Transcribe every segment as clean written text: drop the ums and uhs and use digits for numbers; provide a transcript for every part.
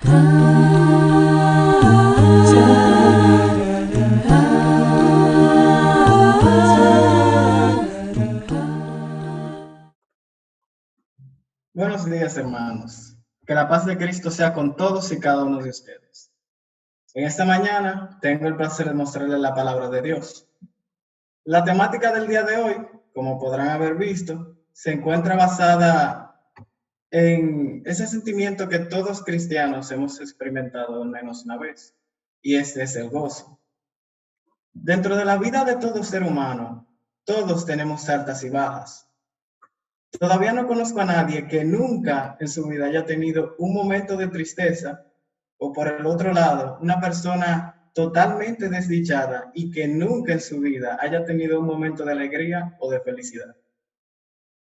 Buenos días, hermanos. Que la paz de Cristo sea con todos y cada uno de ustedes. En esta mañana tengo el placer de mostrarles la palabra de Dios. La temática del día de hoy, como podrán haber visto, se encuentra basada en ese sentimiento que todos cristianos hemos experimentado al menos una vez, y este es el gozo. Dentro de la vida de todo ser humano, todos tenemos altas y bajas. Todavía no conozco a nadie que nunca en su vida haya tenido un momento de tristeza o, por el otro lado, una persona totalmente desdichada y que nunca en su vida haya tenido un momento de alegría o de felicidad.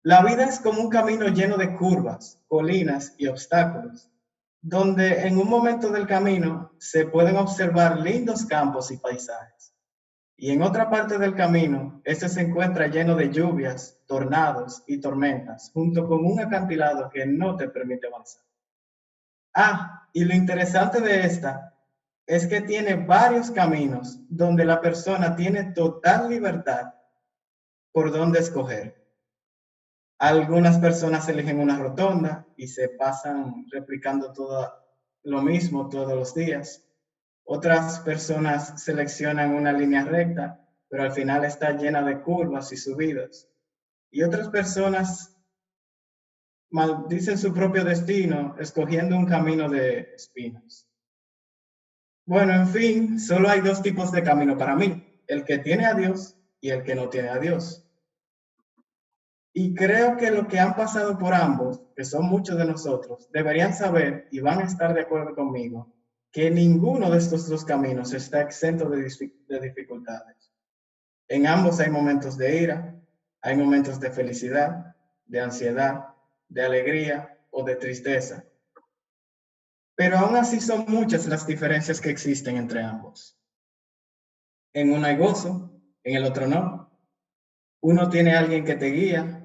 La vida es como un camino lleno de curvas, colinas y obstáculos, donde en un momento del camino se pueden observar lindos campos y paisajes. Y en otra parte del camino, este se encuentra lleno de lluvias, tornados y tormentas, junto con un acantilado que no te permite avanzar. Y lo interesante de esta es que tiene varios caminos donde la persona tiene total libertad por dónde escoger. Algunas personas eligen una rotonda y se pasan replicando todo lo mismo todos los días. Otras personas seleccionan una línea recta, pero al final está llena de curvas y subidas. Y otras personas maldicen su propio destino escogiendo un camino de espinas. Bueno, en fin, solo hay dos tipos de camino para mí, el que tiene a Dios y el que no tiene a Dios. Y creo que lo que han pasado por ambos, que son muchos de nosotros, deberían saber y van a estar de acuerdo conmigo que ninguno de estos dos caminos está exento de dificultades. En ambos hay momentos de ira, hay momentos de felicidad, de ansiedad, de alegría o de tristeza. Pero aún así son muchas las diferencias que existen entre ambos. En uno hay gozo, en el otro no. Uno tiene a alguien que te guía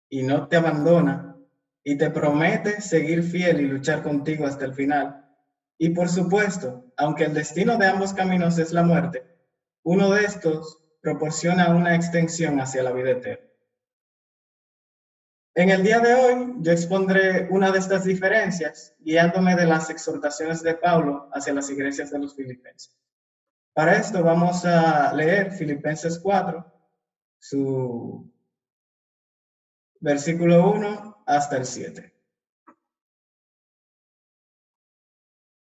y no te abandona y te promete seguir fiel y luchar contigo hasta el final. Y por supuesto, aunque el destino de ambos caminos es la muerte, uno de estos proporciona una extensión hacia la vida eterna. En el día de hoy, yo expondré una de estas diferencias, guiándome de las exhortaciones de Pablo hacia las iglesias de los filipenses. Para esto vamos a leer Filipenses 4, su versículo 1 hasta el 7.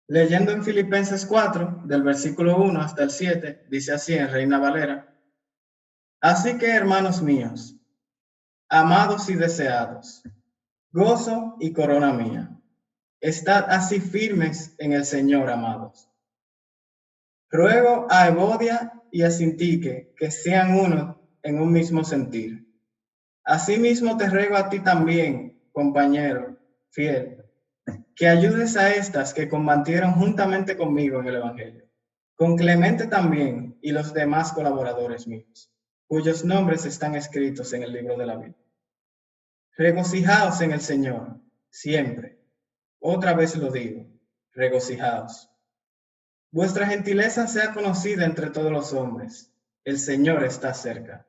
Leyendo en Filipenses 4, del versículo 1 hasta el 7, dice así en Reina Valera: Así que, hermanos míos, amados y deseados, gozo y corona mía, estad así firmes en el Señor, amados. Ruego a Evodia y a Sintique que sean uno en un mismo sentir. Asimismo te ruego a ti también, compañero fiel, que ayudes a estas que combatieron juntamente conmigo en el Evangelio, con Clemente también y los demás colaboradores míos, cuyos nombres están escritos en el libro de la vida. Regocijaos en el Señor, siempre. Otra vez lo digo, regocijaos. Vuestra gentileza sea conocida entre todos los hombres. El Señor está cerca.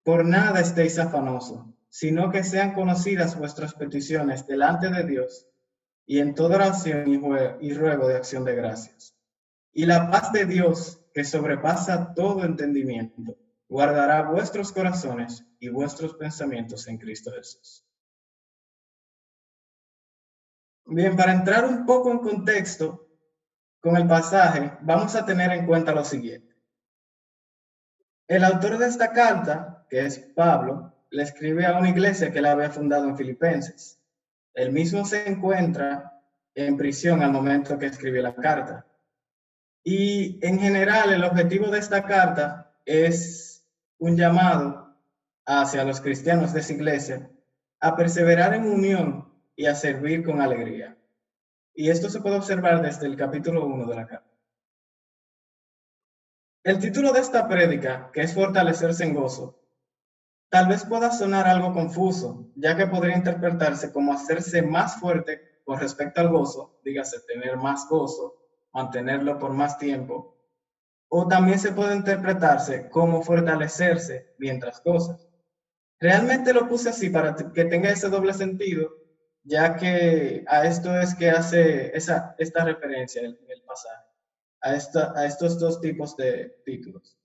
Por nada estéis afanosos, sino que sean conocidas vuestras peticiones delante de Dios, y en toda oración y ruego de acción de gracias. Y la paz de Dios, que sobrepasa todo entendimiento, guardará vuestros corazones y vuestros pensamientos en Cristo Jesús. Bien, para entrar un poco en contexto con el pasaje, vamos a tener en cuenta lo siguiente. El autor de esta carta, que es Pablo, le escribe a una iglesia que él había fundado en Filipenses. Él mismo se encuentra en prisión al momento que escribe la carta. Y en general el objetivo de esta carta es un llamado hacia los cristianos de esa iglesia a perseverar en unión y a servir con alegría. Y esto se puede observar desde el capítulo 1 de la carta. El título de esta prédica, que es Fortalecerse en gozo, tal vez pueda sonar algo confuso, ya que podría interpretarse como hacerse más fuerte con respecto al gozo, dígase tener más gozo, mantenerlo por más tiempo, o también se puede interpretarse como fortalecerse mientras gozas. Realmente lo puse así para que tenga ese doble sentido, ya que a esto es que hace esta referencia en el pasaje, a estos dos tipos de títulos.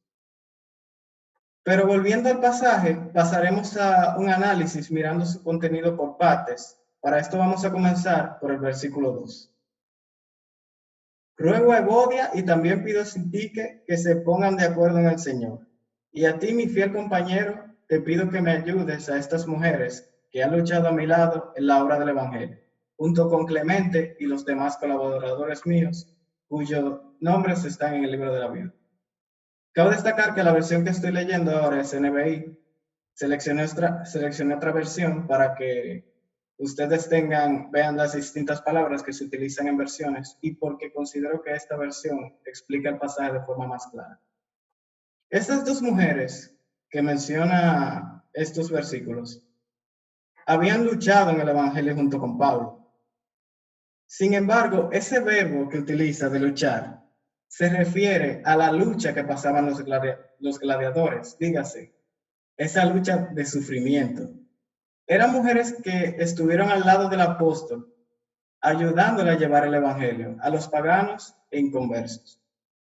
Pero volviendo al pasaje, pasaremos a un análisis mirando su contenido por partes. Para esto vamos a comenzar por el versículo 2. Ruego a Evodia y también pido a Sintique que se pongan de acuerdo en el Señor. Y a ti, mi fiel compañero, te pido que me ayudes a estas mujeres que han luchado a mi lado en la obra del Evangelio, junto con Clemente y los demás colaboradores míos, cuyos nombres están en el libro de la vida. Cabe destacar que la versión que estoy leyendo ahora es NBI. Seleccioné otra versión para que ustedes vean las distintas palabras que se utilizan en versiones y porque considero que esta versión explica el pasaje de forma más clara. Estas dos mujeres que menciona estos versículos habían luchado en el Evangelio junto con Pablo. Sin embargo, ese verbo que utiliza de luchar se refiere a la lucha que pasaban los gladiadores, dígase, esa lucha de sufrimiento. Eran mujeres que estuvieron al lado del apóstol, ayudándole a llevar el evangelio a los paganos e inconversos.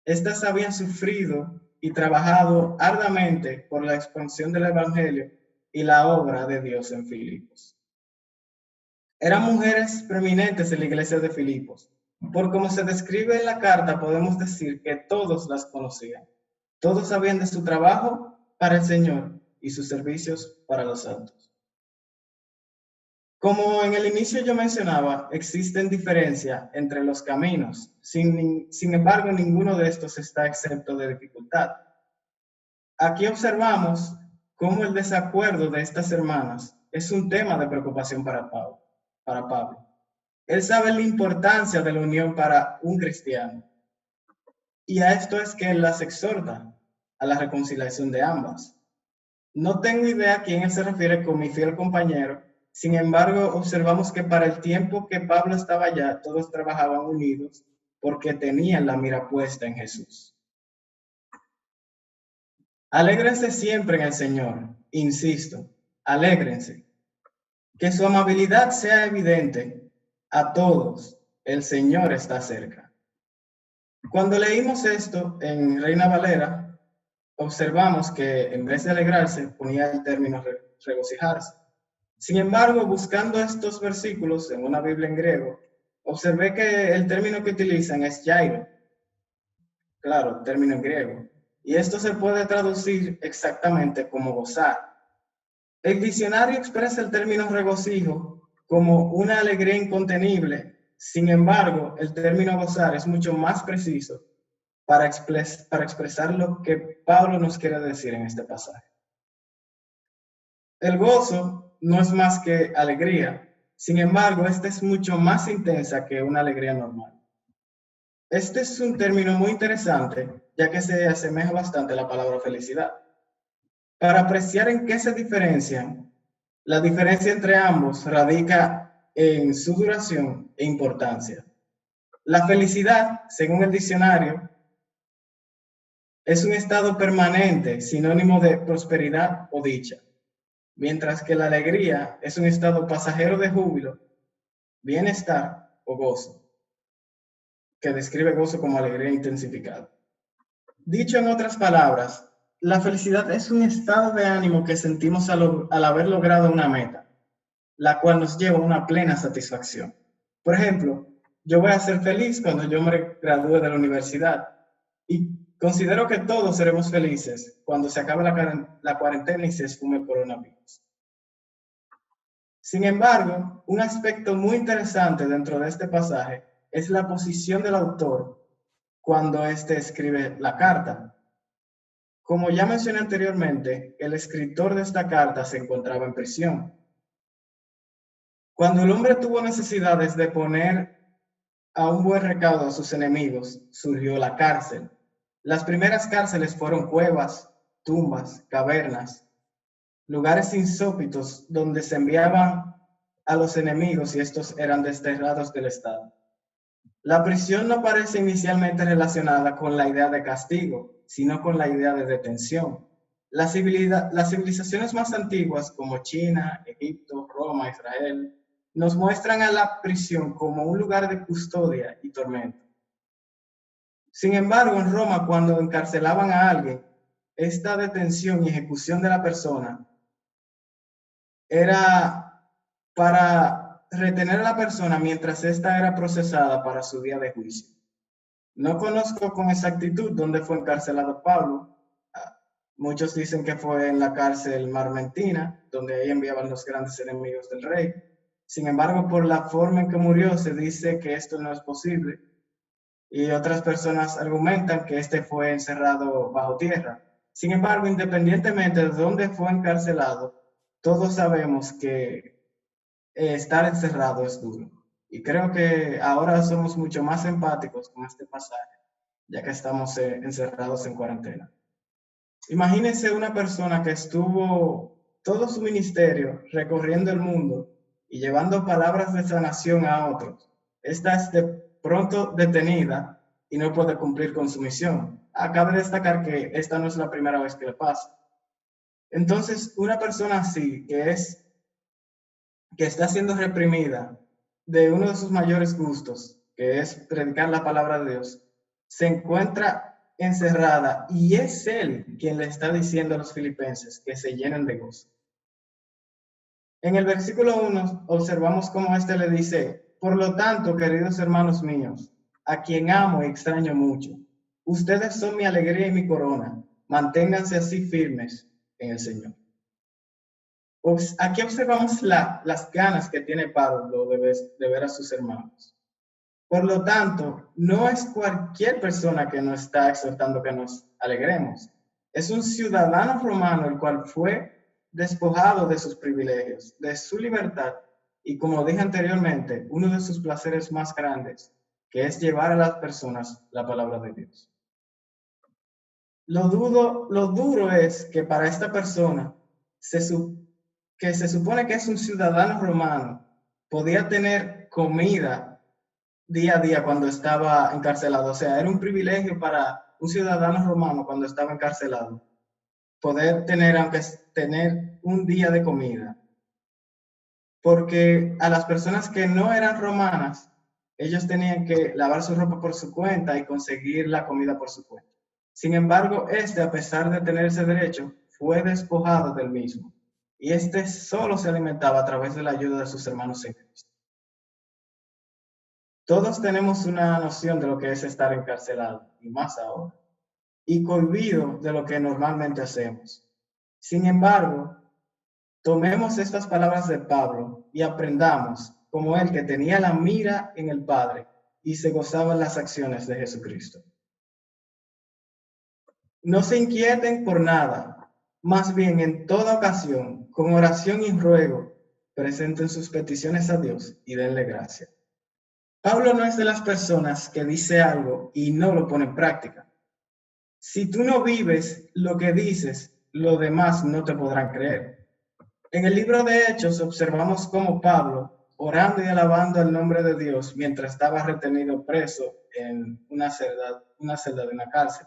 Estas habían sufrido y trabajado arduamente por la expansión del evangelio y la obra de Dios en Filipos. Eran mujeres preeminentes en la iglesia de Filipos. Por como se describe en la carta, podemos decir que todos las conocían. Todos sabían de su trabajo para el Señor y sus servicios para los santos. Como en el inicio yo mencionaba, existen diferencias entre los caminos. Sin embargo, ninguno de estos está exento de dificultad. Aquí observamos cómo el desacuerdo de estas hermanas es un tema de preocupación para Pablo. Él sabe la importancia de la unión para un cristiano. Y a esto es que él las exhorta a la reconciliación de ambas. No tengo idea a quién él se refiere con mi fiel compañero. Sin embargo, observamos que para el tiempo que Pablo estaba allá, todos trabajaban unidos porque tenían la mira puesta en Jesús. Alégrense siempre en el Señor. Insisto, alégrense. Que su amabilidad sea evidente a todos. El Señor está cerca. Cuando leímos esto en Reina Valera, observamos que en vez de alegrarse ponía el término regocijarse. Sin embargo, buscando estos versículos en una Biblia en griego, observé que el término que utilizan es jairo. Claro, término en griego. Y esto se puede traducir exactamente como gozar. El diccionario expresa el término regocijo como una alegría incontenible. Sin embargo, el término gozar es mucho más preciso para expresar lo que Pablo nos quiere decir en este pasaje. El gozo no es más que alegría. Sin embargo, esta es mucho más intensa que una alegría normal. Este es un término muy interesante, ya que se asemeja bastante a la palabra felicidad. Para apreciar en qué se diferencian, la diferencia entre ambos radica en su duración e importancia. La felicidad, según el diccionario, es un estado permanente, sinónimo de prosperidad o dicha, mientras que la alegría es un estado pasajero de júbilo, bienestar o gozo, que describe gozo como alegría intensificada. Dicho en otras palabras, la felicidad es un estado de ánimo que sentimos al haber logrado una meta, la cual nos lleva a una plena satisfacción. Por ejemplo, yo voy a ser feliz cuando yo me gradúe de la universidad y considero que todos seremos felices cuando se acabe la cuarentena y se esfume el coronavirus. Sin embargo, un aspecto muy interesante dentro de este pasaje es la posición del autor cuando éste escribe la carta. Como ya mencioné anteriormente, el escritor de esta carta se encontraba en prisión. Cuando el hombre tuvo necesidades de poner a un buen recaudo a sus enemigos, surgió la cárcel. Las primeras cárceles fueron cuevas, tumbas, cavernas, lugares insópitos donde se enviaban a los enemigos y estos eran desterrados del estado. La prisión no parece inicialmente relacionada con la idea de castigo, sino con la idea de detención. Las civilizaciones más antiguas, como China, Egipto, Roma, Israel, nos muestran a la prisión como un lugar de custodia y tormento. Sin embargo, en Roma, cuando encarcelaban a alguien, esta detención y ejecución de la persona era para retener a la persona mientras ésta era procesada para su día de juicio. No conozco con exactitud dónde fue encarcelado Pablo. Muchos dicen que fue en la cárcel Marmentina, donde ahí enviaban los grandes enemigos del rey. Sin embargo, por la forma en que murió, se dice que esto no es posible. Y otras personas argumentan que este fue encerrado bajo tierra. Sin embargo, independientemente de dónde fue encarcelado, todos sabemos que estar encerrado es duro. Y creo que ahora somos mucho más empáticos con este pasaje, ya que estamos encerrados en cuarentena. Imagínense una persona que estuvo todo su ministerio recorriendo el mundo y llevando palabras de sanación a otros. Esta es de pronto detenida y no puede cumplir con su misión. Cabe destacar que esta no es la primera vez que le pasa. Entonces, una persona así, que está siendo reprimida de uno de sus mayores gustos, que es predicar la palabra de Dios, se encuentra encerrada y es él quien le está diciendo a los filipenses que se llenen de gozo. En el versículo 1 observamos cómo éste le dice: por lo tanto, queridos hermanos míos, a quien amo y extraño mucho, ustedes son mi alegría y mi corona, manténganse así firmes en el Señor. Aquí observamos las ganas que tiene Pablo de ver a sus hermanos. Por lo tanto, no es cualquier persona que nos está exhortando que nos alegremos. Es un ciudadano romano el cual fue despojado de sus privilegios, de su libertad y, como dije anteriormente, uno de sus placeres más grandes, que es llevar a las personas la palabra de Dios. Lo duro es que para esta persona que se supone que es un ciudadano romano, podía tener comida día a día cuando estaba encarcelado. O sea, era un privilegio para un ciudadano romano cuando estaba encarcelado poder tener, aunque tener un día de comida. Porque a las personas que no eran romanas, ellos tenían que lavar su ropa por su cuenta y conseguir la comida por su cuenta. Sin embargo, a pesar de tener ese derecho, fue despojado del mismo. Y solo se alimentaba a través de la ayuda de sus hermanos en Cristo. Todos tenemos una noción de lo que es estar encarcelado, y más ahora, y cohibido de lo que normalmente hacemos. Sin embargo, tomemos estas palabras de Pablo y aprendamos como él, que tenía la mira en el Padre y se gozaba en las acciones de Jesucristo. No se inquieten por nada, más bien en toda ocasión, con oración y ruego, presenten sus peticiones a Dios y denle gracia. Pablo no es de las personas que dice algo y no lo pone en práctica. Si tú no vives lo que dices, los demás no te podrán creer. En el libro de Hechos observamos cómo Pablo, orando y alabando el nombre de Dios mientras estaba retenido preso en una celda de una cárcel.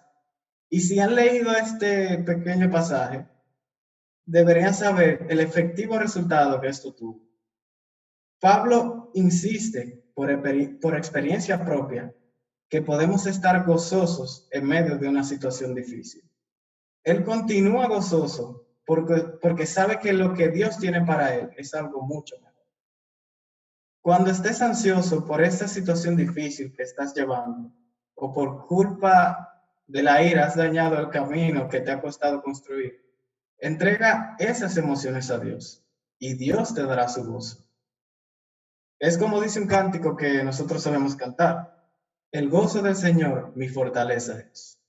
Y si han leído este pequeño pasaje, deberían saber el efectivo resultado que esto tuvo. Pablo insiste por experiencia propia que podemos estar gozosos en medio de una situación difícil. Él continúa gozoso porque sabe que lo que Dios tiene para él es algo mucho mejor. Cuando estés ansioso por esta situación difícil que estás llevando, o por culpa de la ira has dañado el camino que te ha costado construir, entrega esas emociones a Dios y Dios te dará su gozo. Es como dice un cántico que nosotros sabemos cantar: el gozo del Señor mi fortaleza es.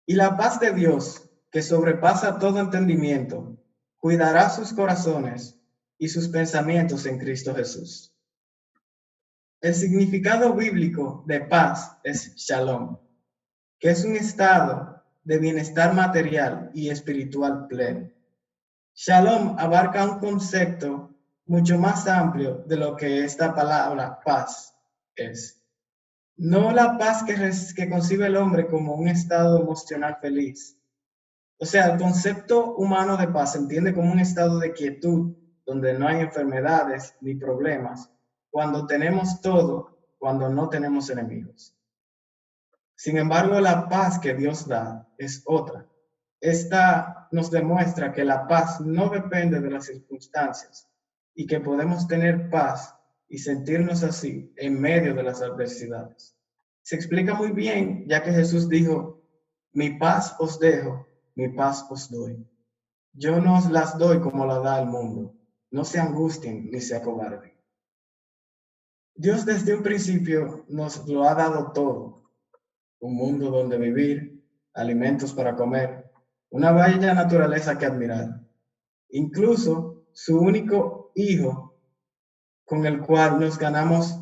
Y la paz de Dios, que sobrepasa todo entendimiento, cuidará sus corazones y sus pensamientos en Cristo Jesús. El significado bíblico de paz es shalom, que es un estado de bienestar material y espiritual pleno. Shalom abarca un concepto mucho más amplio de lo que esta palabra paz es. No la paz que concibe el hombre como un estado emocional feliz. O sea, el concepto humano de paz se entiende como un estado de quietud donde no hay enfermedades ni problemas, cuando tenemos todo, cuando no tenemos enemigos. Sin embargo, la paz que Dios da es otra. Esta nos demuestra que la paz no depende de las circunstancias y que podemos tener paz y sentirnos así en medio de las adversidades. Se explica muy bien, ya que Jesús dijo, mi paz os dejo, mi paz os doy. Yo no os las doy como la da el mundo. No se angustien ni se acobarden. Dios desde un principio nos lo ha dado todo. Un mundo donde vivir, alimentos para comer, una bella naturaleza que admirar. Incluso su único hijo con el cual nos ganamos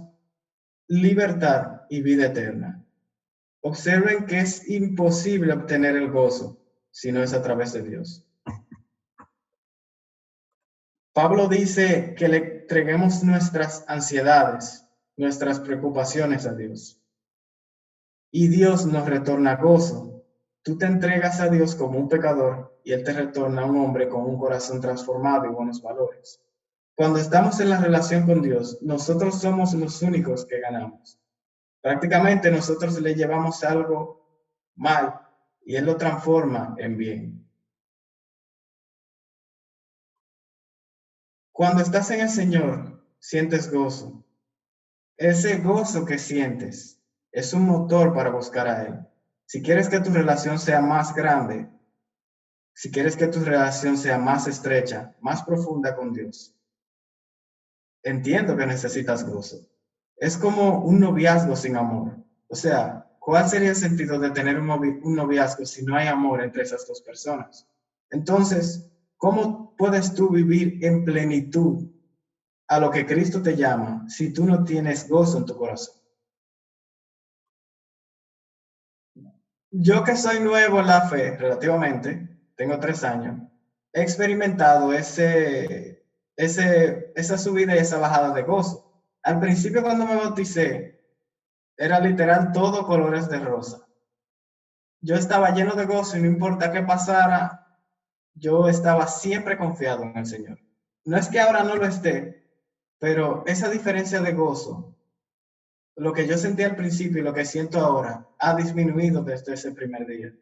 libertad y vida eterna. Observen que es imposible obtener el gozo si no es a través de Dios. Pablo dice que le entreguemos nuestras ansiedades, nuestras preocupaciones a Dios. Y Dios nos retorna gozo. Tú te entregas a Dios como un pecador y Él te retorna a un hombre con un corazón transformado y buenos valores. Cuando estamos en la relación con Dios, nosotros somos los únicos que ganamos. Prácticamente nosotros le llevamos algo mal y Él lo transforma en bien. Cuando estás en el Señor, sientes gozo. Ese gozo que sientes es un motor para buscar a Él. Si quieres que tu relación sea más grande, si quieres que tu relación sea más estrecha, más profunda con Dios, entiendo que necesitas gozo. Es como un noviazgo sin amor. O sea, ¿cuál sería el sentido de tener un noviazgo si no hay amor entre esas dos personas? Entonces, ¿cómo puedes tú vivir en plenitud a lo que Cristo te llama si tú no tienes gozo en tu corazón? Yo que soy nuevo en la fe, relativamente, tengo 3 años, he experimentado esa subida y esa bajada de gozo. Al principio cuando me bauticé, era literal todo colores de rosa. Yo estaba lleno de gozo y no importa qué pasara, yo estaba siempre confiado en el Señor. No es que ahora no lo esté, pero esa diferencia de gozo, lo que yo sentí al principio y lo que siento ahora, ha disminuido desde ese primer día.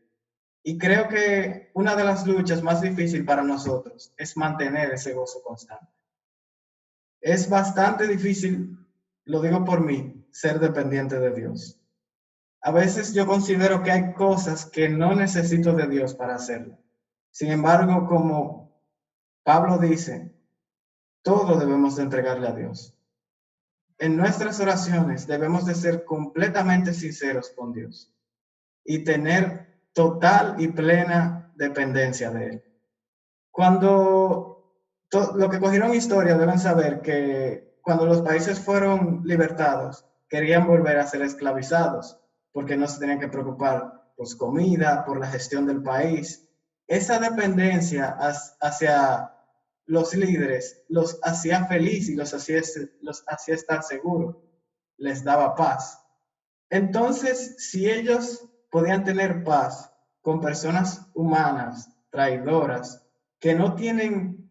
Y creo que una de las luchas más difíciles para nosotros es mantener ese gozo constante. Es bastante difícil, lo digo por mí, ser dependiente de Dios. A veces yo considero que hay cosas que no necesito de Dios para hacerlo. Sin embargo, como Pablo dice, todo debemos de entregarle a Dios. En nuestras oraciones debemos de ser completamente sinceros con Dios y tener total y plena dependencia de Él. Cuando lo que cogieron historia deben saber que cuando los países fueron libertados, querían volver a ser esclavizados, porque no se tenían que preocupar por su comida, por la gestión del país. Esa dependencia hacia los líderes los hacía felices y los hacía estar seguros, les daba paz. Entonces, si ellos podían tener paz con personas humanas, traidoras, que no tienen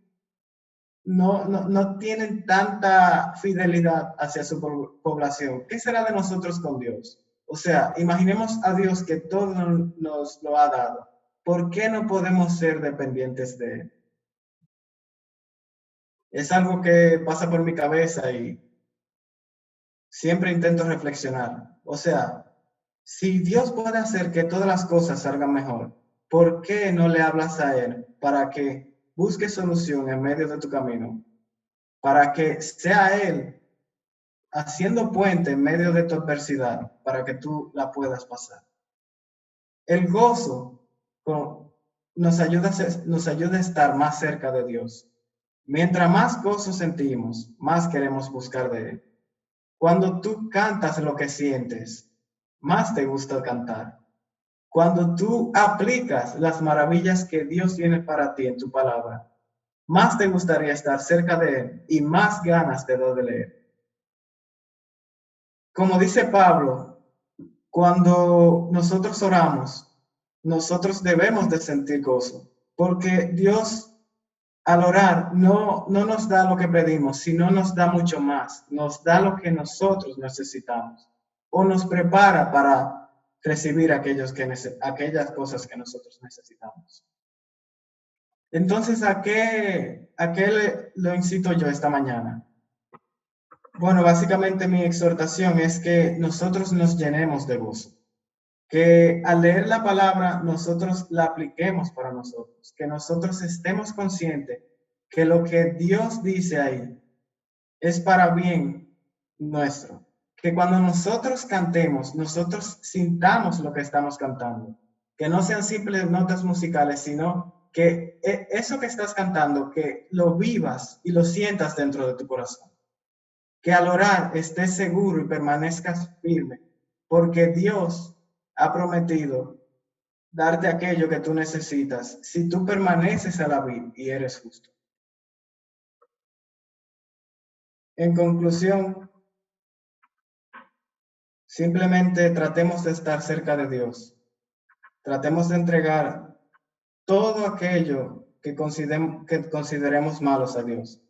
tanta fidelidad hacia su población, ¿qué será de nosotros con Dios? O sea, imaginemos a Dios que todo nos lo ha dado. ¿Por qué no podemos ser dependientes de Él? Es algo que pasa por mi cabeza y siempre intento reflexionar. O sea, si Dios puede hacer que todas las cosas salgan mejor, ¿por qué no le hablas a Él para que busque solución en medio de tu camino? Para que sea Él haciendo puente en medio de tu adversidad para que tú la puedas pasar. El gozo nos ayuda a estar más cerca de Dios. Mientras más gozo sentimos, más queremos buscar de Él. Cuando tú cantas lo que sientes, más te gusta cantar. Cuando tú aplicas las maravillas que Dios tiene para ti en tu palabra, más te gustaría estar cerca de Él y más ganas te da de leer. Como dice Pablo, cuando nosotros oramos, nosotros debemos de sentir gozo, porque Dios al orar no nos da lo que pedimos, sino nos da mucho más, nos da lo que nosotros necesitamos o nos prepara para recibir aquellas cosas que nosotros necesitamos. Entonces, ¿a qué lo incito yo esta mañana? Bueno, básicamente mi exhortación es que nosotros nos llenemos de gozo, que al leer la palabra nosotros la apliquemos para nosotros, que nosotros estemos conscientes que lo que Dios dice ahí es para bien nuestro, que cuando nosotros cantemos, nosotros sintamos lo que estamos cantando, que no sean simples notas musicales, sino que eso que estás cantando, que lo vivas y lo sientas dentro de tu corazón, que al orar estés seguro y permanezcas firme, porque Dios ha prometido darte aquello que tú necesitas si tú permaneces a la vid y eres justo. En conclusión, simplemente tratemos de estar cerca de Dios. Tratemos de entregar todo aquello que consideremos malos a Dios.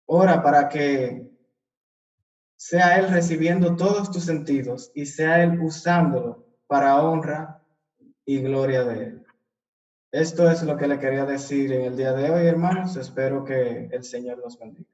Ora para que sea Él recibiendo todos tus sentidos y sea Él usándolo para honra y gloria de Él. Esto es lo que le quería decir en el día de hoy, hermanos. Espero que el Señor los bendiga.